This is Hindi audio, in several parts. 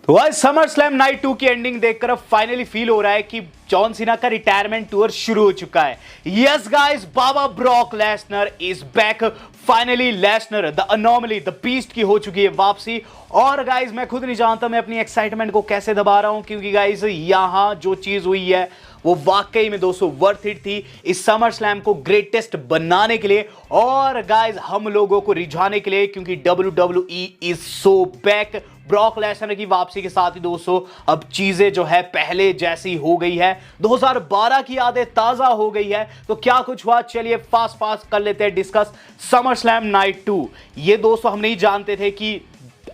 तो आज समर स्लैम नाइट 2 की एंडिंग देखकर अब फाइनली फील हो रहा है कि जॉन सीना का रिटायरमेंट टूर शुरू हो चुका है। Yes guys, Baba Brock Lesnar is back. Finally Lesnar the anomaly the beast की हो चुकी है वापसी। और गाइस मैं खुद नहीं जानता मैं अपनी एक्साइटमेंट को कैसे दबा रहा हूं, क्योंकि गाइस यहां जो चीज हुई है वो वाकई में दोस्तों वर्थ इट थी इस समर स्लैम को ग्रेटेस्ट बनाने के लिए और गाइस हम लोगों को रिझाने के लिए, क्योंकि WWE is so back. Brock Lesnar की वापसी के साथ ही दोस्तों अब चीजें जो है पहले जैसी हो गई है, 2012 की यादें ताजा हो गई है। तो क्या कुछ हुआ, चलिए फास्ट कर लेते हैं डिस्कस समर स्लैम नाइट 2। ये दोस्तों हम नहीं जानते थे कि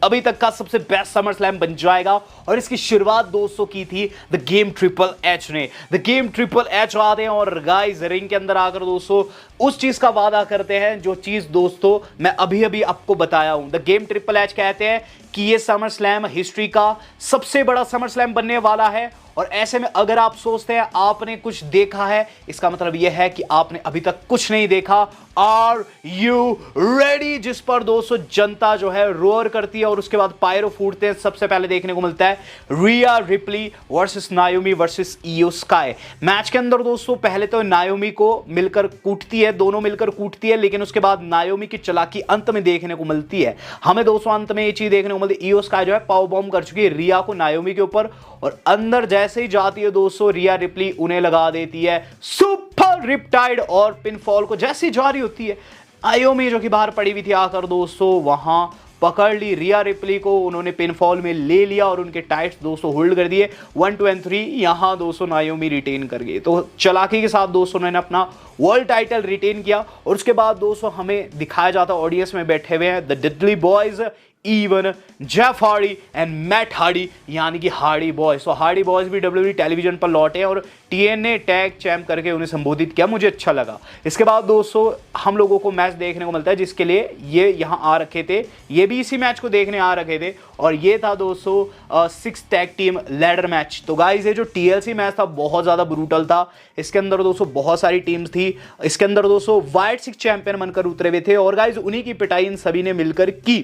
अभी तक का सबसे बेस्ट समर स्लैम बन जाएगा और इसकी शुरुआत दोस्तों की थी द गेम ट्रिपल एच ने। द गेम ट्रिपल एच आते हैं और गाइस रिंग के अंदर आकर दोस्तों उस चीज का वादा करते हैं जो चीज दोस्तों मैं अभी अभी आपको बताया हूं। द गेम ट्रिपल एच कहते हैं कि ये समर स्लैम हिस्ट्री का सबसे बड़ा समर स्लैम बनने वाला है। और ऐसे में अगर आप सोचते हैं आपने कुछ देखा है, इसका मतलब यह है कि आपने अभी तक कुछ नहीं देखा। Are you ready? जिस पर दोस्तों जनता जो है रोअर करती है और उसके बाद पायरो फूटते हैं। सबसे पहले देखने को मिलता है रिया रिप्ली वर्सेस नायोमी वर्सेस इयो स्काई। मैच के अंदर दोस्तों पहले तो नायोमी को मिलकर कूटती है, दोनों मिलकर कूटती है, लेकिन उसके बाद नायोमी की चालाकी अंत में देखने को मिलती है। हमें दोस्तों अंत में ये चीज देखने को मिलती है, इयो स्काई जो है पावर बॉम्ब कर चुकी है रिया को नायोमी के ऊपर और अंदर जैसे ही जाती है दोस्तों रिया रिप्ली उन्हें लगा देती है सुपर रिपटाइड और पिनफॉल को जैसी जारी होती है नायोमी जो कि बाहर पड़ी हुई थी आकर दोस्तों वहां पकड़ ली रिया रिप्ली को, उन्होंने पिनफॉल में ले लिया और उनके टाइट्स दोस्तों होल्ड कर दिए 1 2 and 3। यहां दोस्तों नायोमी रिटेन कर गई। तो चालाकी के साथ दोस्तों उन्होंने अपना वर्ल्ड टाइटल रिटेन किया और उसके बाद दोस्तों हमें दिखाया जाता ऑडियंस में बैठे हुए हैं the Dudley boys, even Jeff Hardy and Matt Hardy, यानी कि हार्डी बॉयज। तो हार्डी बॉयज भी WWE टेलीविजन पर लौटे और TNA टैग चैम्प करके उन्हें संबोधित किया, मुझे अच्छा लगा। इसके बाद दोस्तों हम लोगों को मैच देखने को मिलता है जिसके लिए ये यहाँ आ रखे थे, ये भी इसी मैच को देखने आ रखे थे और ये था दोस्तों 6 टैग टीम लैडर मैच। तो गाइस ये जो TLC मैच था बहुत ज़्यादा ब्रूटल था। इसके अंदर दोस्तों बहुत सारी टीम्स थी, इसके अंदर दोस्तों वाइट 6 चैंपियन बनकर उतरे हुए थे और गाइस उन्हीं की पिटाई इन सभी ने मिलकर की।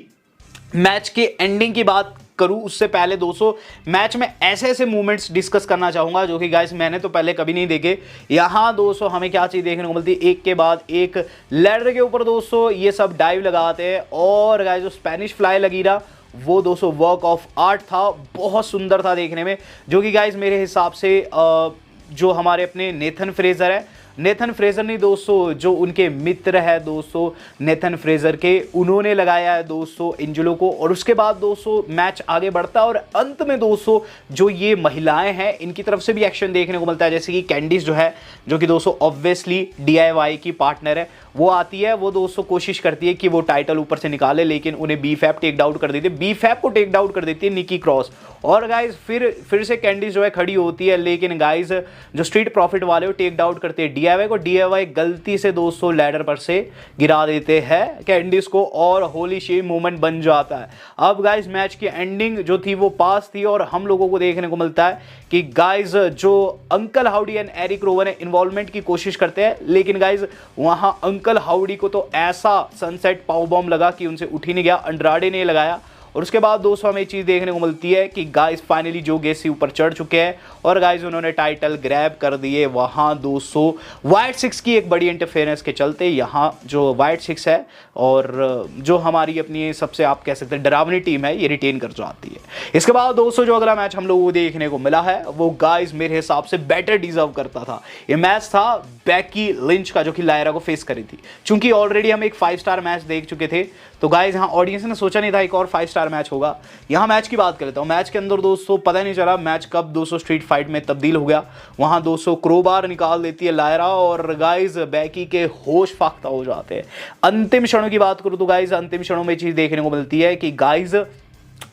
मैच के एंडिंग की बात करूं उससे पहले दोस्तों मैच में ऐसे मूवमेंट्स डिस्कस करना चाहूंगा जो कि गाइस मैंने तो पहले कभी नहीं देखे। यहां दोस्तों हमें क्या चीज देखने को मिलती है, एक के बाद एक लैडर के ऊपर दोस्तों ये सब डाइव लगाते हैं और गाइस जो स्पेनिश फ्लाई लगी रहा वो दोस्तों वर्क ऑफ आर्ट था, बहुत सुंदर था देखने में। जो कि गाइस मेरे हिसाब से जो हमारे अपने नेथन फ्रेजर है, नेथन फ्रेजर नहीं दोस्तों, जो उनके मित्र है दोस्तों नेथन फ्रेजर के, उन्होंने लगाया है दोस्तों एंजेलो को। और उसके बाद दोस्तों मैच आगे बढ़ता है और अंत में दोस्तों जो ये महिलाएं हैं इनकी तरफ से भी एक्शन देखने को मिलता है, जैसे कि कैंडिस जो है जो कि दोस्तों ऑब्वियसली DIY की पार्टनर है, वो आती है, वो दोस्तों कोशिश करती है कि वो टाइटल ऊपर से निकाले, लेकिन उन्हें BFAB टेक डाउन कर देती है, BFAB को टेक डाउन कर देती है निकी क्रॉस। और गाइज फिर से कैंडिस जो है खड़ी होती है, लेकिन गाइज जो स्ट्रीट प्रॉफिट वाले वो टेक डाउन करते हैं DIY को। DIY गलती से दोस्तों लैडर पर से गिरा देते हैं कैंडिस को और होली शी मूवमेंट बन जाता है। अब गाइज मैच की एंडिंग जो थी वो पास थी और हम लोगों को देखने को मिलता है कि गाइज जो uncle Howdy and Eric Rowan है इन्वॉल्वमेंट की कोशिश करते हैं, लेकिन गाइज वहां अंकल हाउडी को तो ऐसा सनसेट पावर बॉम्ब लगा कि उनसे उठ ही नहीं गया, अंड्राडे ने लगाया। और उसके बाद दोस्तों हमें एक चीज़ देखने को मिलती है कि गाइस फाइनली जो गेसी ऊपर चढ़ चुके हैं और गाइस उन्होंने टाइटल ग्रैब कर दिए। वहाँ दोस्तों वाइट 6 की एक बड़ी इंटरफेरेंस के चलते यहाँ जो वाइट 6 है और जो हमारी अपनी सबसे आप कह सकते हैं डरावनी टीम है ये रिटेन कर जाती है। इसके बाद दोस्तों जो अगला मैच हम लोगों को देखने को मिला है वो गाइस मेरे हिसाब से बेटर डिजर्व करता था। ये मैच था बेकी लिंच का जो कि लायरा को फेस करी थी। चूंकि ऑलरेडी हम एक 5 स्टार मैच देख चुके थे तो गाइस यहाँ ऑडियंस ने सोचा नहीं था एक और 5 स्टार मैच होगा। यहाँ मैच की बात कर लेता हूँ। मैच के अंदर दोस्तों पता नहीं चला मैच कब दोस्तों स्ट्रीट फाइट में तब्दील हो गया। वहाँ दोस्तों क्रोबार निकाल देती है लायरा और गाइस बेकी के होश फाख्ता हो जाते हैं। अंतिम क्षणों की बात करूँ तो गाइस अंतिम क्षणों में चीज़ देखने को मिलती है कि गाइस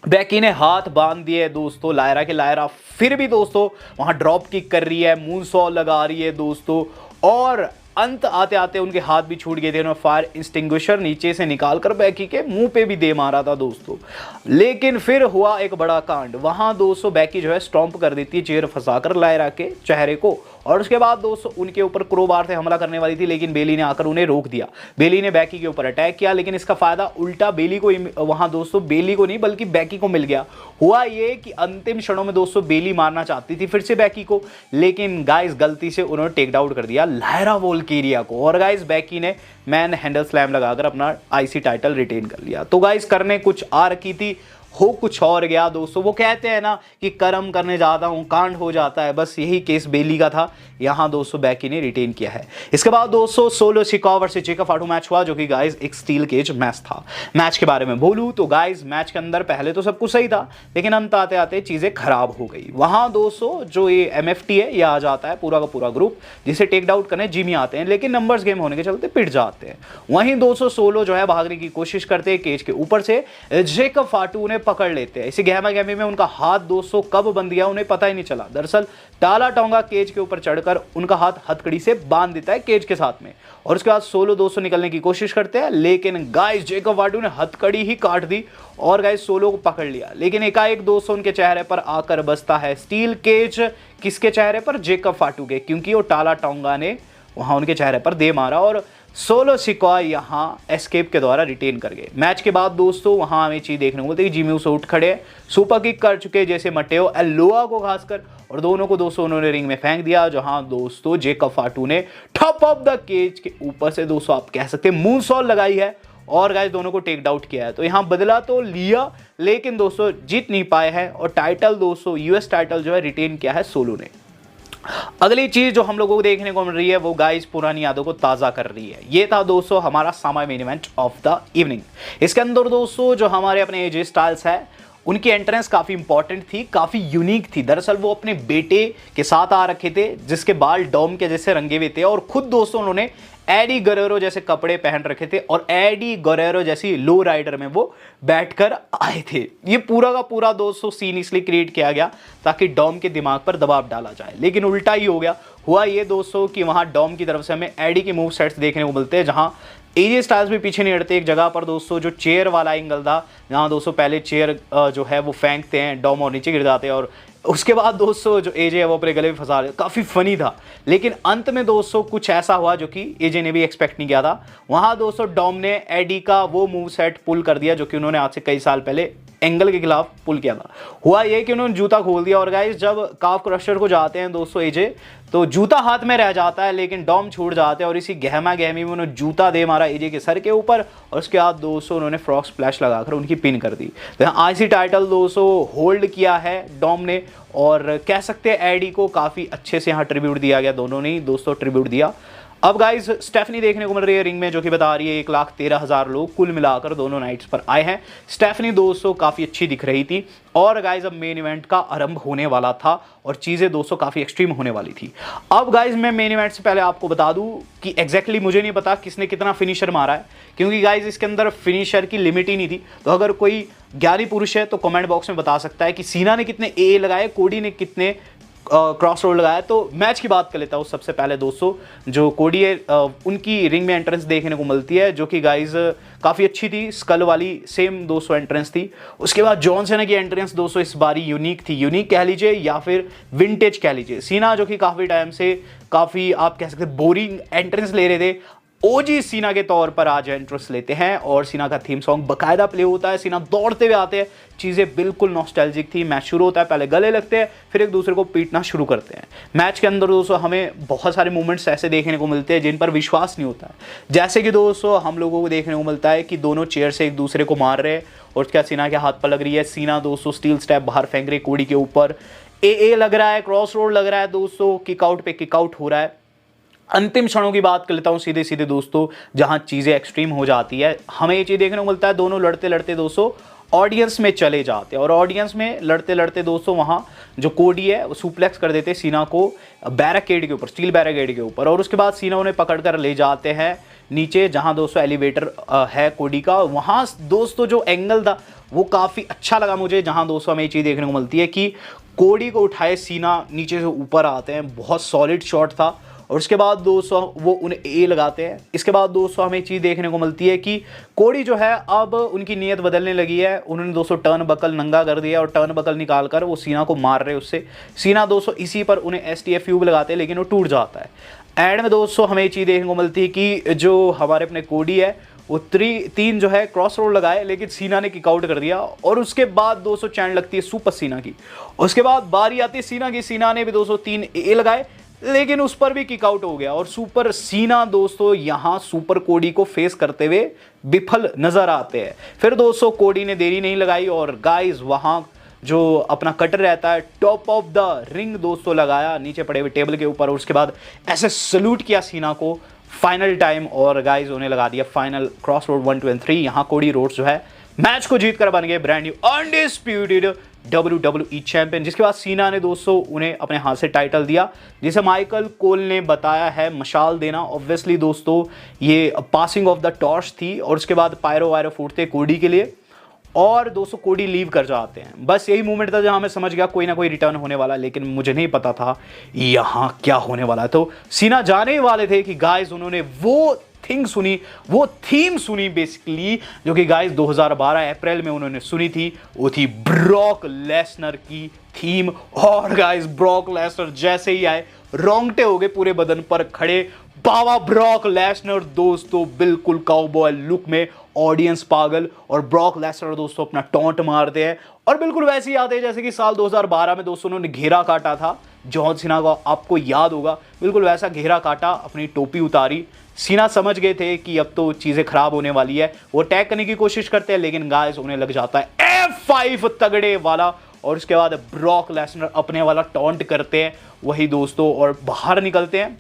बेकी ने हाथ बांध दिए दोस्तों लायरा के। लायरा फिर भी दोस्तों वहाँ ड्रॉप किक कर रही है, मूनसॉल लगा रही है दोस्तों और अंत आते आते उनके हाथ भी छूट गए थे। उन्होंने फायर एक्सटिंग्विशर नीचे से निकालकर बेकी के मुंह पे भी दे मारा था दोस्तों। लेकिन फिर हुआ एक बड़ा कांड। वहां दोस्तों बेकी जो है स्टॉम्प कर देती है चेयर फंसाकर लायरा के चेहरे को और उसके बाद दोस्तों उनके ऊपर क्रोबार से हमला करने वाली थी, लेकिन बेली ने आकर उन्हें रोक दिया। बेली ने बैकी के ऊपर अटैक किया, लेकिन इसका फायदा उल्टा बेली को वहां दोस्तों बेली को नहीं बल्कि बैकी को मिल गया। हुआ ये कि अंतिम क्षणों में दोस्तों बेली मारना चाहती थी फिर से बैकी को, लेकिन गाइस गलती से उन्होंने टेक डाउन कर दिया लायरा वोल्किरिया को, और गाइस बैकी ने मैन हैंडल स्लैम लगाकर अपना आईसी टाइटल रिटेन कर लिया। तो गाइस करने कुछ आ रखी थी, हो कुछ और गया दोस्तों। वो कहते हैं ना कि कर्म करने जाता हूं कांड हो जाता है, बस यही केस बेली का था। यहां दोस्तों बैकी ने रिटेन किया है। इसके बाद दोस्तों Solo Sikoa versus Jacob Fatu match हुआ, जो कि गाइस एक स्टील केज मैच था। मैच के बारे में बोलूं तो गाइस मैच के अंदर पहले तो सब कुछ सही था, लेकिन अंत आते आते चीजें खराब हो गई। वहां दोस्तों जो ये एमएफटी है, ये आ जाता है पूरा का पूरा ग्रुप, जिसे टेक डाउन करने जिमी आते हैं, लेकिन नंबर्स गेम होने के चलते पिट जाते हैं। वहीं दोस्तों सोलो जो है भागने की कोशिश करते हैं केज के ऊपर से, जेकब फाटू ने पकड़ लेते हैं। इसी गहमा गहमी में उनका हाथ दोस्तों कब बंध गया उन्हें पता ही नहीं चला। दरअसल टाला टोंगा केज के ऊपर चढ़कर उनका हाथ हथकड़ी से बांध देता है केज के साथ में, और उसके बाद सोलो दोस्तों निकलने की कोशिश करते हैं, लेकिन गाइस जेकब फाटू ने हथकड़ी ही काट दी और गाइस सोलो को पकड़ लिया। लेकिन एकाएक दोस्तों उनके चेहरे पर आकर बसता है स्टील केज। किसके चेहरे पर? जेकब फाटू के, क्योंकि वो टाला टोंगा ने वहां उनके चेहरे पर दे मारा और सोलो सिकावा यहां एस्केप के द्वारा रिटेन कर गए। मैच के बाद दोस्तों वहां हमें चीज देखने को मिलती है, जिमी उसे उठ खड़े सुपर किक कर चुके जैसे मटेओ एलोआ को खासकर, और दोनों को दोस्तों उन्होंने रिंग में फेंक दिया, जहां दोस्तों जेकब फाटू ने टॉप ऑफ द केज के ऊपर से दोस्तों आप कह सकते हैं मूनसॉल्ट लगाई है और गाइस दोनों को टेक डाउन किया है। तो यहां बदला तो लिया, लेकिन दोस्तों जीत नहीं पाए हैं, और टाइटल दोस्तों यूएस टाइटल जो है रिटेन किया है सोलो ने। अगली चीज जो हम लोगों को देखने को मिल रही है वो गाइस पुरानी यादों को ताजा कर रही है। ये था दोस्तों हमारा सामान्य main event of the evening. इसके अंदर दोस्तों जो हमारे अपने एजे स्टाइल्स है उनकी एंट्रेंस काफी इंपॉर्टेंट थी, काफी यूनिक थी। दरअसल वो अपने बेटे के साथ आ रखे थे जिसके बाल डॉम के जैसे रंगे हुए थे, और खुद दोस्तों उन्होंने एडी गरेरो जैसे कपड़े पहन रखे थे और एडी गरेरो जैसी लो राइडर में वो बैठकर आए थे। ये पूरा का पूरा दोस्तों सीन इसलिए क्रिएट किया गया ताकि डॉम के दिमाग पर दबाव डाला जाए, लेकिन उल्टा ही हो गया। हुआ ये दोस्तों कि वहां डॉम की तरफ से हमें एडी के मूव सेट्स देखने को मिलते हैं, जहां एजे स्टाइल्स भी पीछे नहीं हटते। एक जगह पर दोस्तों जो चेयर वाला एंगल था, जहां दोस्तों पहले चेयर जो है वो फेंकते हैं डॉम और नीचे गिर जाते हैं, और उसके बाद दोस्तों जो एजे है वो अपने गले में फंसा रहे। काफ़ी फनी था, लेकिन अंत में दोस्तों कुछ ऐसा हुआ जो कि एजे ने भी एक्सपेक्ट नहीं किया था। वहां दोस्तों डॉम ने एडी का वो मूव सेट पुल कर दिया जो कि उन्होंने आज से कई साल पहले एंगल के खिलाफ पुल किया था। हुआ ये कि उन्होंने जूता खोल दिया, और गाइस जब काफ क्रशर को जाते हैं दोस्तों एजे, तो जूता हाथ में रह जाता है लेकिन डॉम छूट जाते हैं, और इसी गहमा गहमी में उन्होंने जूता दे मारा एजे के सर के ऊपर, और उसके बाद दोस्तों उन्होंने फ्रॉग स्प्लैश लगाकर उनकी पिन कर दी। तो आईसी टाइटल दोस्तों होल्ड किया है डॉम ने, और कह सकते हैं एडी को काफ़ी अच्छे से यहाँ ट्रिब्यूट दिया गया, दोनों ने दोस्तों ट्रिब्यूट दिया। अब गाइस स्टेफनी देखने को मिल रही है रिंग में, जो कि बता रही है 1,13,000 लोग कुल मिलाकर दोनों नाइट्स पर आए हैं। स्टेफनी दोस्तों काफ़ी अच्छी दिख रही थी, और गाइस अब मेन इवेंट का आरंभ होने वाला था और चीज़ें दोस्तों काफ़ी एक्सट्रीम होने वाली थी। अब गाइस मैं मेन इवेंट से पहले आपको बता दूं कि एग्जैक्टली मुझे नहीं पता किसने कितना फिनिशर मारा है, क्योंकि गाइस इसके अंदर फिनिशर की लिमिट ही नहीं थी। तो अगर कोई ज्ञानी पुरुष है तो कमेंट बॉक्स में बता सकता है कि सीना ने कितने ए लगाए, कोडी ने कितने क्रॉस रोड लगाया। तो मैच की बात कर लेता हूँ सबसे पहले दोस्तों। जो कोडी है उनकी रिंग में एंट्रेंस देखने को मिलती है, जो कि गाइज काफ़ी अच्छी थी, स्कल वाली सेम दोस्तों एंट्रेंस थी। उसके बाद जॉन सीना की एंट्रेंस दोस्तों इस बारी यूनिक थी, यूनिक कह लीजिए या फिर विंटेज कह लीजिए। सीना जो कि काफ़ी टाइम से काफ़ी आप कह सकते बोरिंग एंट्रेंस ले रहे थे, ओजी सीना के तौर पर आज एंट्रेंस लेते हैं, और सीना का थीम सॉन्ग बकायदा प्ले होता है, सीना दौड़ते हुए आते हैं, चीज़ें बिल्कुल नॉस्टैल्जिक थी। मैच शुरू होता है, पहले गले लगते हैं, फिर एक दूसरे को पीटना शुरू करते हैं। मैच के अंदर दोस्तों हमें बहुत सारे मूवमेंट्स ऐसे देखने को मिलते हैं जिन पर विश्वास नहीं होता है, जैसे कि दोस्तों हम लोगों को देखने को मिलता है कि दोनों चेयर से एक दूसरे को मार रहे हैं, और उसके बाद सीना के हाथ पर लग रही है। सीना दोस्तों स्टील स्टेप बाहर फेंक रही कोडी के ऊपर, ए लग रहा है, क्रॉस रोड लग रहा है दोस्तों, किकआउट पे किकआउट हो रहा है। अंतिम क्षणों की बात कर लेता हूँ सीधे सीधे दोस्तों, जहां चीज़ें एक्सट्रीम हो जाती है। हमें ये चीज़ देखने को मिलता है, दोनों लड़ते लड़ते दोस्तों ऑडियंस में चले जाते हैं, और ऑडियंस में लड़ते लड़ते दोस्तों वहां जो कोडी है वो सुप्लेक्स कर देते सीना को बैरिकेड के ऊपर, स्टील बैरिकेड के ऊपर, और उसके बाद सीना उन्हें पकड़ कर ले जाते हैं नीचे, जहां दोस्तों एलिवेटर है कोडी का। वहां दोस्तों जो एंगल था वो काफ़ी अच्छा लगा मुझे, जहां दोस्तों हमें ये चीज़ देखने को मिलती है कि कोडी को उठाए सीना नीचे से ऊपर आते हैं, बहुत सॉलिड शॉट था। और उसके बाद दोस्तों वो उन्हें ए लगाते हैं। इसके बाद दोस्तों हमें चीज़ देखने को मिलती है कि कोडी जो है अब उनकी नीयत बदलने लगी है। उन्होंने दोस्तों टर्न बकल नंगा कर दिया और टर्न बकल निकाल कर वो सीना को मार रहे हैं उससे। सीना दोस्तों इसी पर उन्हें STF फ्यूब लगाते हैं लेकिन वो टूट जाता है। एंड में दोस्तों हमें चीज़ देखने को मिलती है कि जो हमारे अपने कोडी है वो तीन जो है क्रॉस रोड लगाए लेकिन सीना ने किक आउट कर दिया। और उसके बाद दोस्तों चैन लगती है सुपर सीना की। उसके बाद बारी आती है सीना की। सीना ने भी दोस्तों 3 ए लगाए लेकिन उस पर भी किक आउट हो गया। और सुपर सीना दोस्तों यहां सुपर कोडी को फेस करते हुए विफल नजर आते हैं। फिर दोस्तों कोडी ने देरी नहीं लगाई और गाइस वहां जो अपना कटर रहता है टॉप ऑफ द रिंग दोस्तों लगाया नीचे पड़े हुए टेबल के ऊपर। और उसके बाद ऐसे सल्यूट किया सीना को फाइनल टाइम और गाइस उन्हें लगा दिया फाइनल क्रॉस रोड 1 2 and 3। यहां कोडी रोड्स जो है मैच को जीतकर बन गए brand new undisputed WWE champion. जिसके बाद सीना ने दोस्तों उन्हें अपने हाथ से टाइटल दिया जिसे माइकल कोल ने बताया है मशाल देना। ऑब्वियसली दोस्तों ये पासिंग ऑफ द टॉर्च थी। और उसके बाद पायरो वायरो फूटते कोडी के लिए और दोस्तों कोडी लीव कर जाते हैं। बस यही मोमेंट था जहां मैं समझ गया कोई ना कोई रिटर्न होने वाला, लेकिन मुझे नहीं पता था यहां क्या होने वाला है। तो सीना जाने ही वाले थे कि गाइस उन्होंने वो थीम सुनी बेसिकली जो कि गाइस 2012 अप्रैल में उन्होंने सुनी थी। वो थी ब्रॉक लेसनर की थीम। और गाइस ब्रॉक लेसनर जैसे ही आए रोंगटे हो गए पूरे बदन पर खड़े। बाबा ब्रॉक लेसनर दोस्तों बिल्कुल काउबॉय लुक में, ऑडियंस पागल। और ब्रॉक लेसनर दोस्तों अपना टॉन्ट मारते हैं और बिल्कुल वैसे ही आते हैं जैसे कि साल 2012 में दोस्तों उन्होंने घेरा काटा था जॉन सीना को, आपको याद होगा। बिल्कुल वैसा घेरा काटा, अपनी टोपी उतारी। सीना समझ गए थे कि अब तो चीजें खराब होने वाली है। वो अटैक करने की कोशिश करते हैं लेकिन गाइस उन्हें लग जाता है F5 तगड़े वाला। और उसके बाद ब्रॉक लेसनर अपने वाला टॉन्ट करते हैं वही दोस्तों और बाहर निकलते हैं,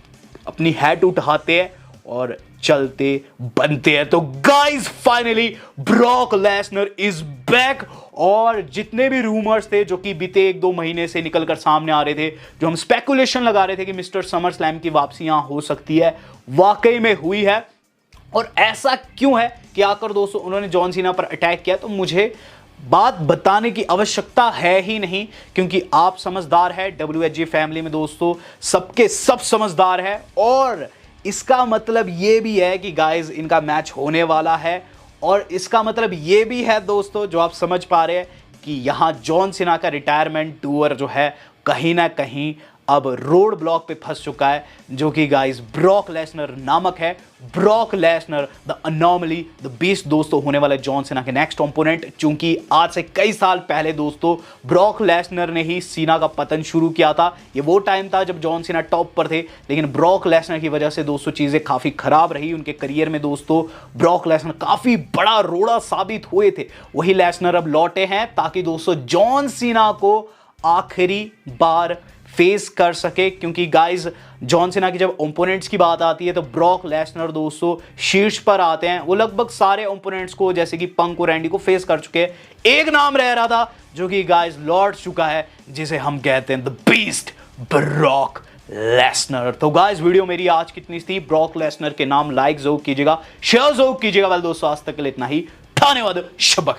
अपनी हैट उठाते हैं और चलते बनते हैं। तो guys finally Brock Lesnar is back. और जितने भी रूमर्स थे जो कि बीते 1-2 महीने से निकलकर सामने आ रहे थे, जो हम स्पेकुलेशन लगा रहे थे कि मिस्टर समर स्लैम की वापसी यहां हो सकती है, वाकई में हुई है। और ऐसा क्यों है कि आकर दोस्तों उन्होंने जॉन सीना पर अटैक किया, तो मुझे बात बताने की आवश्यकता है ही नहीं क्योंकि आप समझदार है। WHG फैमिली में दोस्तों सबके सब समझदार है। और इसका मतलब ये भी है कि गाइस इनका मैच होने वाला है। और इसका मतलब ये भी है दोस्तों जो आप समझ पा रहे हैं कि यहां जॉन सीना का रिटायरमेंट टूर जो है कहीं ना कहीं अब रोड ब्लॉक पे फंस चुका है, जो कि गाइस ब्रॉक लेसनर नामक है। Brock Lesnar the anomaly the beast दोस्तों होने वाले जॉन सीना के नेक्स्ट ओपोनेंट। चूंकि आज से कई साल पहले दोस्तों ब्रॉक लेसनर ने ही सीना का पतन शुरू किया था। ये वो टाइम था जब जॉन सीना टॉप पर थे, लेकिन ब्रॉक लेसनर की वजह से दोस्तों चीजें काफी खराब रही उनके करियर में। दोस्तों ब्रॉक लेसनर काफी बड़ा रोड़ा साबित हुए थे। वही लेसनर अब लौटे हैं ताकि दोस्तों जॉन सीना को आखिरी बार फेस कर सके। क्योंकि गाइस जॉन सीना की जब ओपोनेंट्स की बात आती है तो ब्रॉक लेसनर दोस्तों शीर्ष पर आते हैं। वो लगभग सारे ओपोनेंट्स को जैसे कि पंक और रैंडी को फेस कर चुके हैं। एक नाम रह रहा था जो कि गाइस लौट चुका है, जिसे हम कहते हैं द बीस्ट ब्रॉक लेसनर। तो गाइस वीडियो मेरी आज कितनी थी, ब्रॉक लेसनर के नाम लाइक जरूर कीजिएगा, शेयर जरूर कीजिएगा। वेल दोस्तों आज तक के लिए इतना ही। धन्यवाद। शब्बा